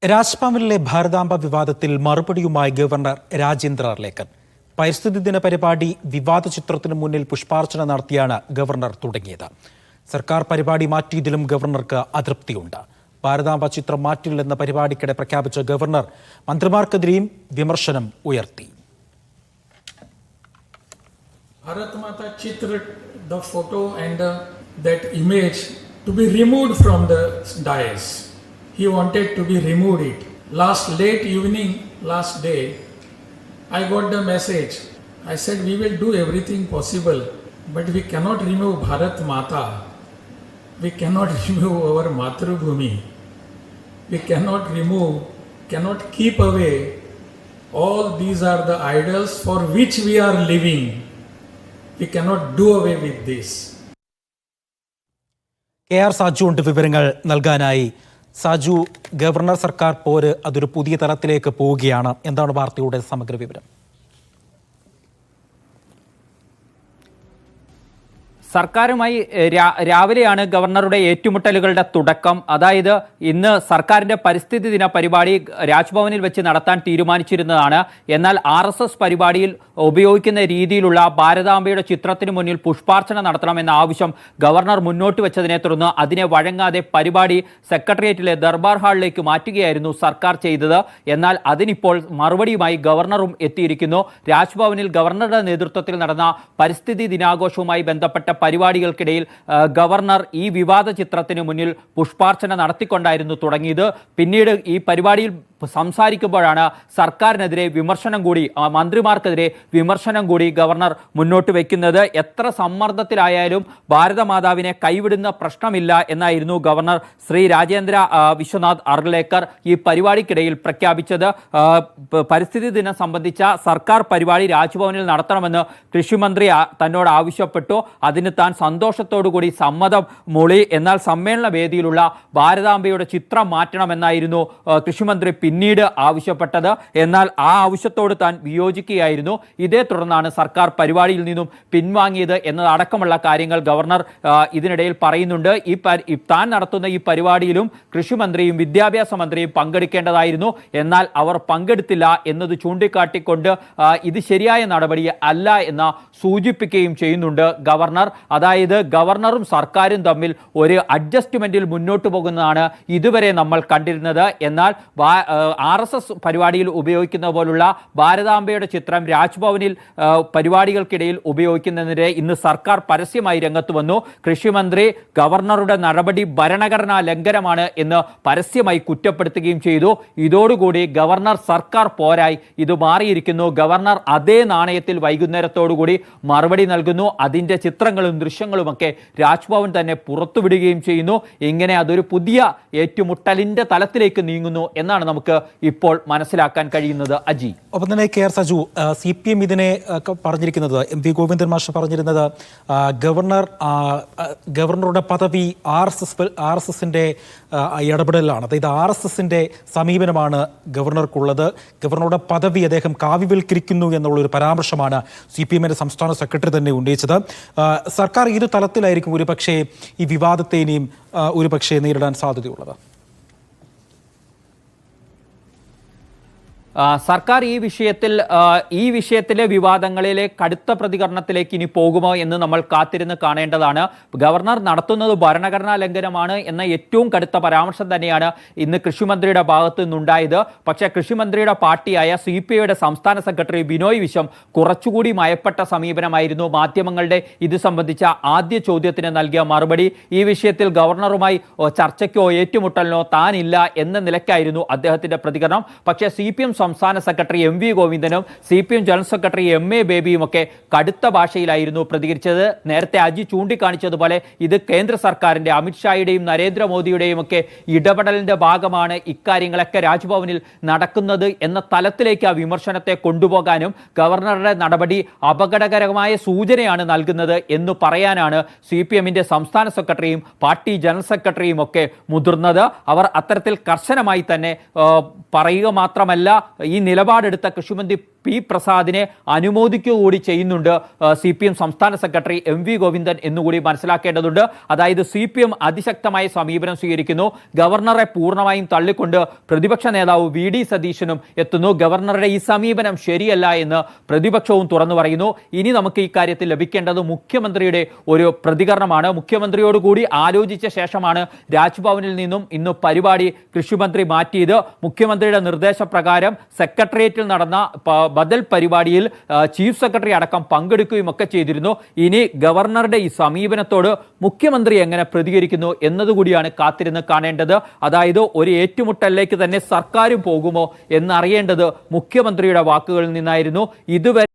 രാജ്ഭവനിലെ ഭാരതാംബ വിവാദത്തിൽ മറുപടിയുമായി ഗവർണർ രാജേന്ദ്ര അർലേക്കർ. പരിസ്ഥിതി ദിന പരിപാടി വിവാദ ചിത്രത്തിന് മുന്നിൽ പുഷ്പാർച്ചന നടത്തിയാണ് ഗവർണർ തുടങ്ങിയത്. സർക്കാർ പരിപാടി മാറ്റിയതിലും ഗവർണർക്ക് അതൃപ്തിയുണ്ട്. ഭാരതാംബ ചിത്രം മാറ്റില്ലെന്ന പരിപാടിക്കിടെ പ്രഖ്യാപിച്ച ഗവർണർ മന്ത്രിമാർക്കെതിരെയും വിമർശനം ഉയർത്തി. Bharat Mata Chitra, the photo and that image to be removed from the dais. He wanted to be removed it. Late evening, last day, I got the message. I said we will do everything possible, but we cannot remove Bharat Mata. We cannot remove our Matrubhumi. We cannot keep away. All these are the idols for which we are living. We cannot do away with this. KR Saju ഉണ്ട് വിവരങ്ങൾ നൽകാനായി. Saju, governor സർക്കാർ പോര് അതൊരു പുതിയ തലത്തിലേക്ക് പോവുകയാണ്. എന്താണ് വാർത്തയുടെ സമഗ്ര വിവരം? സർക്കാരുമായി രാവിലെയാണ് ഗവർണറുടെ ഏറ്റുമുട്ടലുകളുടെ തുടക്കം. അതായത് ഇന്ന് സർക്കാരിന്റെ പരിസ്ഥിതി ദിന പരിപാടി രാജ്ഭവനിൽ വെച്ച് നടത്താൻ തീരുമാനിച്ചിരുന്നതാണ്. എന്നാൽ RSS പരിപാടിയിൽ ഉപയോഗിക്കുന്ന രീതിയിലുള്ള ഭാരതാംബയുടെ ചിത്രത്തിന് മുന്നിൽ പുഷ്പാർച്ചന നടത്തണമെന്ന ആവശ്യം ഗവർണർ മുന്നോട്ട് വെച്ചതിനെ തുടർന്ന് അതിനെ വഴങ്ങാതെ പരിപാടി സെക്രട്ടേറിയറ്റിലെ ദർബാർ ഹാളിലേക്ക് മാറ്റുകയായിരുന്നു സർക്കാർ ചെയ്തത്. എന്നാൽ അതിനിപ്പോൾ മറുപടിയുമായി ഗവർണറും എത്തിയിരിക്കുന്നു. രാജ്ഭവനിൽ ഗവർണറുടെ നേതൃത്വത്തിൽ നടന്ന പരിസ്ഥിതി ദിനാഘോഷവുമായി ബന്ധപ്പെട്ട പരിപാടികൾക്കിടയിൽ ഗവർണർ ഈ വിവാദ ചിത്രത്തിന് മുന്നിൽ പുഷ്പാർച്ചന നടത്തിക്കൊണ്ടായിരുന്നു തുടങ്ങിയത്. പിന്നീട് ഈ പരിപാടിയിൽ സംസാരിക്കുമ്പോഴാണ് സർക്കാരിനെതിരെ വിമർശനം കൂടി, മന്ത്രിമാർക്കെതിരെ വിമർശനം കൂടി ഗവർണർ മുന്നോട്ട് വയ്ക്കുന്നത്. എത്ര സമ്മർദ്ദത്തിലായാലും ഭാരതമാതാവിനെ കൈവിടുന്ന പ്രശ്നമില്ല എന്നായിരുന്നു ഗവർണർ ശ്രീ രാജേന്ദ്ര വിശ്വനാഥ് അർലേക്കർ ഈ പരിപാടിക്കിടയിൽ പ്രഖ്യാപിച്ചത്. പരിസ്ഥിതി ദിനം സംബന്ധിച്ച സർക്കാർ പരിപാടി രാജ്ഭവനിൽ നടത്തണമെന്ന് കൃഷിമന്ത്രി തന്നോട് ആവശ്യപ്പെട്ടു. അതിന് താൻ സന്തോഷത്തോടു കൂടി സമ്മതം മൂളി. എന്നാൽ സമ്മേളന വേദിയിലുള്ള ഭാരതാംബയുടെ ചിത്രം മാറ്റണമെന്നായിരുന്നു കൃഷിമന്ത്രി പിന്നീട് ആവശ്യപ്പെട്ടത്. എന്നാൽ ആ ആവശ്യത്തോട് താൻ വിയോജിക്കുകയായിരുന്നു. ഇതേ തുടർന്നാണ് സർക്കാർ പരിപാടിയിൽ നിന്നും പിൻവാങ്ങിയത് എന്നതടക്കമുള്ള കാര്യങ്ങൾ ഗവർണർ ഇതിനിടയിൽ പറയുന്നുണ്ട്. താൻ നടത്തുന്ന ഈ പരിപാടിയിലും കൃഷിമന്ത്രിയും വിദ്യാഭ്യാസ മന്ത്രിയും പങ്കെടുക്കേണ്ടതായിരുന്നു. എന്നാൽ അവർ പങ്കെടുത്തില്ല എന്നത് ചൂണ്ടിക്കാട്ടിക്കൊണ്ട് ഇത് ശരിയായ നടപടി അല്ല എന്ന് സൂചിപ്പിക്കുകയും ചെയ്യുന്നുണ്ട് ഗവർണർ. അതായത് ഗവർണറും സർക്കാരും തമ്മിൽ ഒരു അഡ്ജസ്റ്റ്മെന്റിൽ മുന്നോട്ട് പോകുന്നതാണ് ഇതുവരെ നമ്മൾ കണ്ടിരുന്നത്. എന്നാൽ RSS പരിപാടിയിൽ ഉപയോഗിക്കുന്ന പോലുള്ള ഭാരതാംബയുടെ ചിത്രം രാജ്ഭവനിൽ പരിപാടികൾക്കിടയിൽ ഉപയോഗിക്കുന്നതിനെതിരെ ഇന്ന് സർക്കാർ പരസ്യമായി രംഗത്ത് വന്നു. കൃഷിമന്ത്രി ഗവർണറുടെ നടപടി ഭരണഘടനാ ലംഘനമാണ് എന്ന് പരസ്യമായി കുറ്റപ്പെടുത്തുകയും ചെയ്തു. ഇതോടുകൂടി ഗവർണർ സർക്കാർ പോരായി ഇത് മാറിയിരിക്കുന്നു. ഗവർണർ അതേ നാണയത്തിൽ വൈകുന്നേരത്തോടുകൂടി മറുപടി നൽകുന്നു. അതിൻ്റെ ചിത്രങ്ങളും ദൃശ്യങ്ങളുമൊക്കെ രാജ്ഭവൻ തന്നെ പുറത്തുവിടുകയും ചെയ്യുന്നു. ഇങ്ങനെ അതൊരു പുതിയ ഏറ്റുമുട്ടലിൻ്റെ തലത്തിലേക്ക് നീങ്ങുന്നു എന്നാണ് നമുക്ക് ഇപ്പോൾ മനസ്സിലാക്കാൻ കഴിയുന്നത്. അജി, ഒപ്പം തന്നെ KR സാജു, CPM ഇതിനെ പറഞ്ഞിരിക്കുന്നത്, MV ഗോവിന്ദൻ മാഷ് പറഞ്ഞിരുന്നത് ഗവർണറുടെ പദവി RSSന്റെ ഇടപെടലാണ്. അതായത് RSSന്റെ സമീപനമാണ് ഗവർണർക്കുള്ളത്. ഗവർണറുടെ പദവി അദ്ദേഹം കാവ്യവൽക്കരിക്കുന്നു എന്നുള്ളൊരു പരാമർശമാണ് CPMന്റെ സംസ്ഥാന സെക്രട്ടറി തന്നെ ഉന്നയിച്ചത്. സർക്കാർ ഏത് തലത്തിലായിരിക്കും ഒരുപക്ഷെ ഈ വിവാദത്തെ ഇനിയും ഒരുപക്ഷെ നേരിടാൻ സാധ്യതയുള്ളത്? സർക്കാർ ഈ വിഷയത്തിലെ വിവാദങ്ങളിലെ കടുത്ത പ്രതികരണത്തിലേക്ക് ഇനി പോകുമോ എന്ന് നമ്മൾ കാത്തിരുന്ന് കാണേണ്ടതാണ്. ഗവർണർ നടത്തുന്നത് ഭരണഘടനാ ലംഘനമാണ് എന്ന ഏറ്റവും കടുത്ത പരാമർശം തന്നെയാണ് ഇന്ന് കൃഷിമന്ത്രിയുടെ ഭാഗത്തു നിന്നുണ്ടായത്. പക്ഷേ കൃഷിമന്ത്രിയുടെ പാർട്ടിയായ CPIയുടെ സംസ്ഥാന സെക്രട്ടറി ബിനോയ് വിശ്വം കുറച്ചുകൂടി മയപ്പെട്ട സമീപനമായിരുന്നു മാധ്യമങ്ങളുടെ ഇത് സംബന്ധിച്ച ആദ്യ ചോദ്യത്തിന് നൽകിയ മറുപടി. ഈ വിഷയത്തിൽ ഗവർണറുമായി ചർച്ചയ്ക്കോ ഏറ്റുമുട്ടലിനോ താനില്ല എന്ന നിലയ്ക്കായിരുന്നു അദ്ദേഹത്തിന്റെ പ്രതികരണം. പക്ഷേ CPM സംസ്ഥാന secretary MV ഗോവിന്ദനും CPM general secretary MA ബേബിയും ഒക്കെ കടുത്ത ഭാഷയിലായിരുന്നു പ്രതികരിച്ചത്. നേരത്തെ അജി ചൂണ്ടിക്കാണിച്ചതുപോലെ ഇത് കേന്ദ്ര സർക്കാരിൻ്റെ, അമിത്ഷായുടെയും നരേന്ദ്രമോദിയുടെയും ഒക്കെ ഇടപെടലിൻ്റെ ഭാഗമാണ് ഇക്കാര്യങ്ങളൊക്കെ രാജ്ഭവനിൽ നടക്കുന്നത് എന്ന തലത്തിലേക്ക് ആ വിമർശനത്തെ കൊണ്ടുപോകാനും ഗവർണറുടെ നടപടി അപകടകരമായ സൂചനയാണ് നൽകുന്നത് എന്ന് പറയാനാണ് CPMന്റെ സംസ്ഥാന സെക്രട്ടറിയും പാർട്ടി ജനറൽ സെക്രട്ടറിയും ഒക്കെ മുതിർന്നത്. അവർ അത്തരത്തിൽ കർശനമായി തന്നെ പറയുക മാത്രമല്ല, ഈ നിലപാടെടുത്ത കൃഷിമന്ത്രി പി പ്രസാദിനെ അനുമോദിക്കുക കൂടി ചെയ്യുന്നുണ്ട് CPM സംസ്ഥാന സെക്രട്ടറി MV ഗോവിന്ദൻ എന്നുകൂടി മനസ്സിലാക്കേണ്ടതുണ്ട്. അതായത് CPM അതിശക്തമായ സമീപനം സ്വീകരിക്കുന്നു. ഗവർണറെ പൂർണ്ണമായും തള്ളിക്കൊണ്ട് പ്രതിപക്ഷ നേതാവ് VD സതീശനും എത്തുന്നു. ഗവർണറുടെ ഈ സമീപനം ശരിയല്ല എന്ന് പ്രതിപക്ഷവും തുറന്നു പറയുന്നു. ഇനി നമുക്ക് ഈ കാര്യത്തിൽ ലഭിക്കേണ്ടത് മുഖ്യമന്ത്രിയുടെ ഒരു പ്രതികരണമാണ്. മുഖ്യമന്ത്രിയോട് കൂടി ആലോചിച്ച ശേഷമാണ് രാജ്ഭവനിൽ നിന്നും ഇന്ന് പരിപാടി കൃഷിമന്ത്രി മാറ്റിയത്. മുഖ്യമന്ത്രിയുടെ നിർദ്ദേശപ്രകാരം സെക്രട്ടേറിയറ്റിൽ നടന്ന ബദൽ പരിപാടിയിൽ ചീഫ് സെക്രട്ടറി അടക്കം പങ്കെടുക്കുകയും ഒക്കെ ചെയ്തിരുന്നു. ഇനി ഗവർണറുടെ ഈ സമീപനത്തോട് മുഖ്യമന്ത്രി എങ്ങനെ പ്രതികരിക്കുന്നു എന്നതുകൂടിയാണ് കാത്തിരുന്ന് കാണേണ്ടത്. അതായത് ഒരു ഏറ്റുമുട്ടലിലേക്ക് തന്നെ സർക്കാരും പോകുമോ എന്നറിയേണ്ടത് മുഖ്യമന്ത്രിയുടെ വാക്കുകളിൽ നിന്നായിരുന്നു. ഇതുവരെ